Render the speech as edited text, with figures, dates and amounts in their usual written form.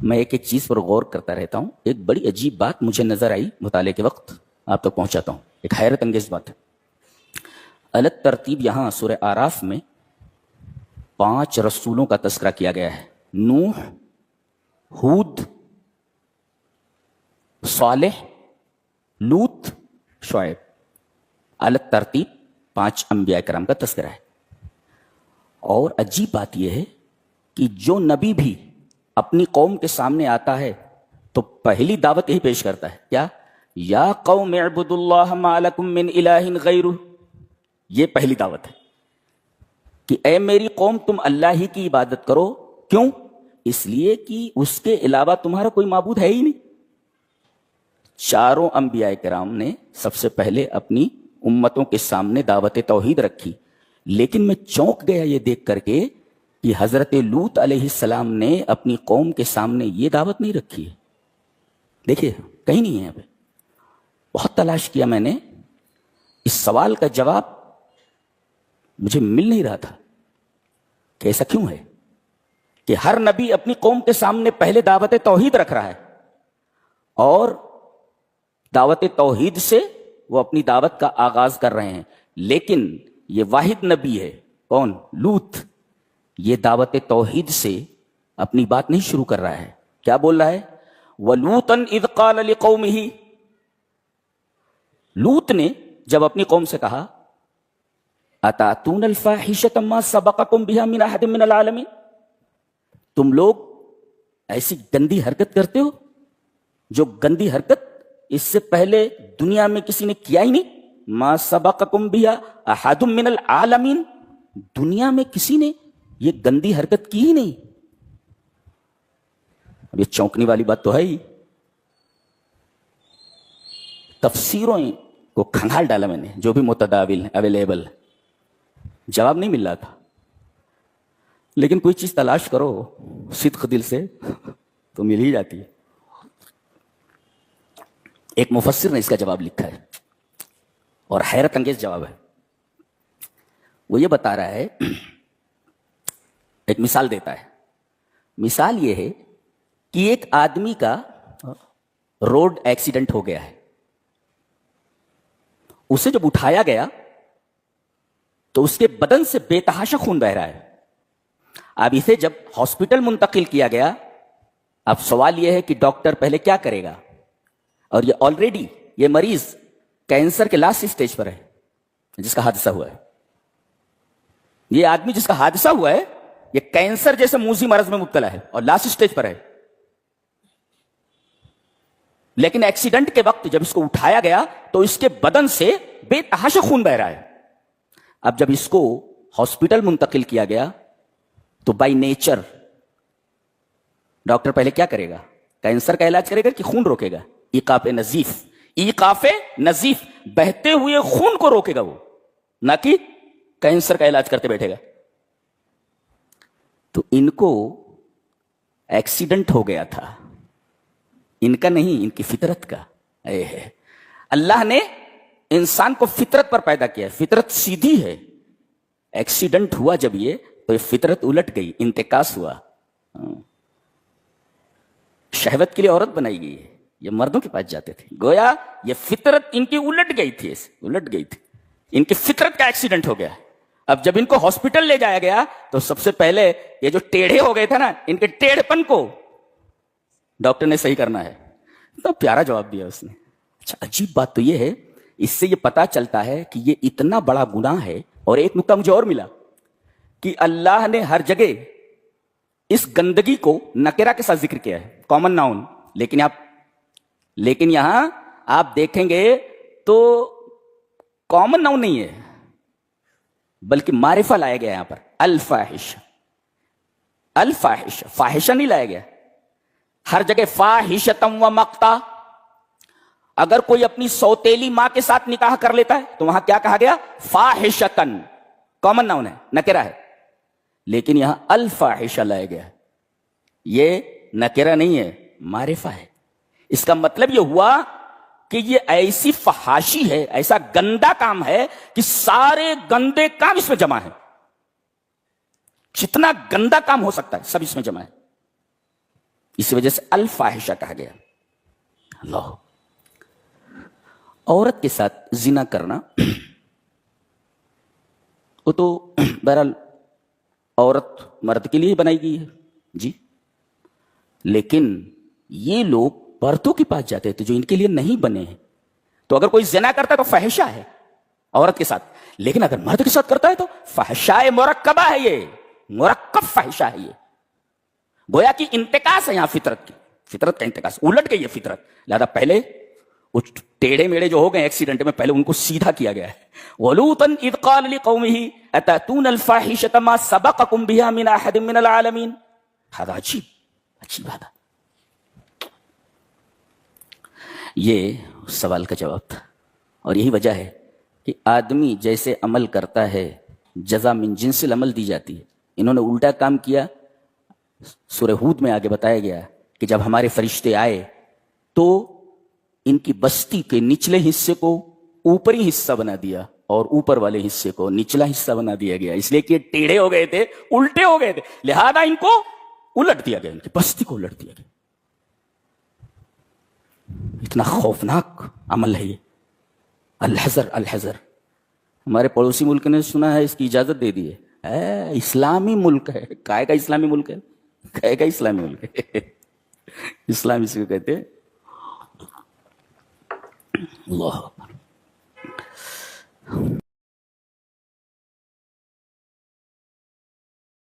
میں ایک ایک چیز پر غور کرتا رہتا ہوں. ایک بڑی عجیب بات مجھے نظر آئی مطالعے کے وقت, آپ تک پہنچاتا ہوں. ایک حیرت انگیز بات ہے. الگ ترتیب یہاں سورہ آراف میں 5 رسولوں کا تذکرہ کیا گیا ہے. نوح, ہود, صالح, لوط, شعیب. الگ ترتیب 5 انبیاء کرام کا تذکرہ ہے. اور عجیب بات یہ ہے کہ جو نبی بھی اپنی قوم کے سامنے آتا ہے تو پہلی دعوت یہی پیش کرتا ہے, کیا؟ یا قوم اعبدوا اللہ ما لکم من الہ غیرہ. یہ پہلی دعوت ہے کہ اے میری قوم تم اللہ ہی کی عبادت کرو. کیوں؟ اس لیے کہ اس کے علاوہ تمہارا کوئی معبود ہے ہی نہیں. چاروں انبیاء کرام نے سب سے پہلے اپنی امتوں کے سامنے دعوت توحید رکھی. لیکن میں چونک گیا یہ دیکھ کر کے کہ حضرت لوط علیہ السلام نے اپنی قوم کے سامنے یہ دعوت نہیں رکھی ہے. دیکھیے کہیں نہیں ہے یہاں پہ. بہت تلاش کیا میں نے, اس سوال کا جواب مجھے مل نہیں رہا تھا کہ ایسا کیوں ہے کہ ہر نبی اپنی قوم کے سامنے پہلے دعوت توحید رکھ رہا ہے, اور دعوت توحید سے وہ اپنی دعوت کا آغاز کر رہے ہیں. لیکن یہ واحد نبی ہے, کون؟ لوط. یہ دعوت توحید سے اپنی بات نہیں شروع کر رہا ہے. کیا بول رہا ہے؟ وَلُوطًا إِذْ قَالَ لِقَوْمِهِ. لوط نے جب اپنی قوم سے کہا أَتَأْتُونَ الْفَاحِشَةَ مَا سَبَقَكُمْ بِهَا مِنْ أَحَدٍ مِنَ الْعَالَمِينَ. تم لوگ ایسی گندی حرکت کرتے ہو جو گندی حرکت اس سے پہلے دنیا میں کسی نے کیا ہی نہیں. ما سبقکم بہا احد من العالمین. دنیا میں کسی نے یہ گندی حرکت کی ہی نہیں. اب یہ چونکنے والی بات تو ہے ہی. تفسیروں کو کھنگال ڈالا میں نے, جو بھی متداول اویلیبل, جواب نہیں مل رہا تھا. لیکن کوئی چیز تلاش کرو صدق دل سے تو مل ہی جاتی ہے. ایک مفسر نے اس کا جواب لکھا ہے اور حیرت انگیز جواب ہے. وہ یہ بتا رہا ہے, ایک مثال دیتا ہے. مثال یہ ہے کہ ایک آدمی کا روڈ ایکسیڈنٹ ہو گیا ہے. اسے جب اٹھایا گیا تو اس کے بدن سے بے تحاشا خون بہ رہا ہے. اب اسے جب ہاسپٹل منتقل کیا گیا, اب سوال یہ ہے کہ ڈاکٹر پہلے کیا کرے گا؟ اور یہ آلریڈی یہ مریض کینسر کے لاسٹ سٹیج پر ہے جس کا حادثہ ہوا ہے. یہ آدمی جس کا حادثہ ہوا ہے یہ کینسر جیسے موذی مرض میں مبتلا ہے اور لاسٹ سٹیج پر ہے. لیکن ایکسیڈنٹ کے وقت جب اس کو اٹھایا گیا تو اس کے بدن سے بے تحاشا خون بہ رہا ہے. اب جب اس کو ہاسپٹل منتقل کیا گیا تو بائی نیچر ڈاکٹر پہلے کیا کرے گا؟ کینسر کا علاج کرے گا کہ خون روکے گا؟ ایقاف نزیف. ایقاف نزیف, بہتے ہوئے خون کو روکے گا وہ, نہ کہ کینسر کا علاج کرتے بیٹھے گا. تو ان کو ایکسیڈنٹ ہو گیا تھا, ان کا نہیں, ان کی فطرت کا. اللہ نے انسان کو فطرت پر پیدا کیا ہے, فطرت سیدھی ہے. ایکسیڈنٹ ہوا جب یہ تو فطرت الٹ گئی, انتکاس ہوا. شہوت کے لیے عورت بنائی گئی ہے, یہ مردوں کے پاس جاتے تھے. گویا یہ فطرت ان کی الٹ گئی تھی, الٹ گئی تھی. ان کی فطرت کا ایکسیڈنٹ ہو گیا. اب جب ان کو ہاسپٹل لے جایا گیا تو سب سے پہلے یہ جو ٹیڑھے ہو گئے تھے نا, ان کے ٹیڑھ پن کو ڈاکٹر نے صحیح کرنا ہے. اتنا پیارا جواب دیا اس نے. اچھا, عجیب بات تو یہ ہے, اس سے یہ پتا چلتا ہے کہ یہ اتنا بڑا گناہ ہے. اور ایک نکتہ مجھے اور ملا کہ اللہ نے ہر جگہ اس گندگی کو نکرہ کے ساتھ ذکر کیا ہے, کامن ناؤن. لیکن یہاں آپ دیکھیں گے تو کامن ناؤن نہیں ہے بلکہ معرفہ لایا گیا یہاں پر. الفاحش, الفاحش, فاحشہ نہیں لایا گیا. ہر جگہ فاحشتم و مقتا. اگر کوئی اپنی سوتیلی ماں کے ساتھ نکاح کر لیتا ہے تو وہاں کیا کہا گیا؟ فاحشتن, کامن ناؤن ہے, نکرہ ہے. لیکن یہاں الفاحشہ لایا گیا. یہ نکرہ نہیں ہے, معرفہ ہے. اس کا مطلب یہ ہوا کہ یہ ایسی فحاشی ہے, ایسا گندا کام ہے کہ سارے گندے کام اس میں جمع ہے. جتنا گندا کام ہو سکتا ہے سب اس میں جمع ہے. اسی وجہ سے الفاحشہ کہا گیا. اللہ. عورت کے ساتھ زنا کرنا وہ تو بہرحال عورت مرد کے لیے بنائی گئی ہے جی، لیکن یہ لوگ پردوں کے پاس جاتے تھے جو ان کے لیے نہیں بنے ہیں. تو اگر کوئی زنا کرتا ہے تو فحشہ ہے عورت کے ساتھ، لیکن اگر مرد کے ساتھ کرتا ہے تو فحشاء مرکبہ ہے، یہ مرکب فحشہ ہے. یہ گویا کہ انتقاص ہے یہاں فطرت کی، فطرت کا انتقاص، الٹ گئی ہے فطرت. لہذا پہلے ٹیڑھے میڑے جو ہو گئے ایکسیڈنٹ میں، پہلے ان کو سیدھا کیا گیا ہے. وَلُوطًا إِذْ قَالَ لِقَوْمِهِ أَتَأْتُونَ الْفَاحِشَةَ مَا سَبَقَكُمْ بِهَا مِنْ أَحَدٍ مِنَ الْعَالَمِينَ. هذا عجیب بات ہے. یہ سوال کا جواب تھا، اور یہی وجہ ہے کہ آدمی جیسے عمل کرتا ہے جزا من جنس العمل دی جاتی ہے. انہوں نے الٹا کام کیا. سورہ ہود میں آگے بتایا گیا کہ جب ہمارے فرشتے آئے تو ان کی بستی کے نچلے حصے کو اوپری حصہ بنا دیا اور اوپر والے حصے کو نچلا حصہ بنا دیا گیا، اس لیے کہ ٹیڑھے ہو گئے تھے، الٹے ہو گئے تھے، لہذا ان کو الٹ دیا گیا، ان کی بستی کو الٹ دیا گیا. اتنا خوفناک عمل ہے یہ. الحذر الحذر. ہمارے پڑوسی ملک نے سنا ہے اس کی اجازت دے دی ہے. اسلامی ملک ہے. کائے کا اسلامی ملک ہے؟ کائے کا اسلامی ملک ہے؟ اسلام اس کو کہتے ہیں. اللہ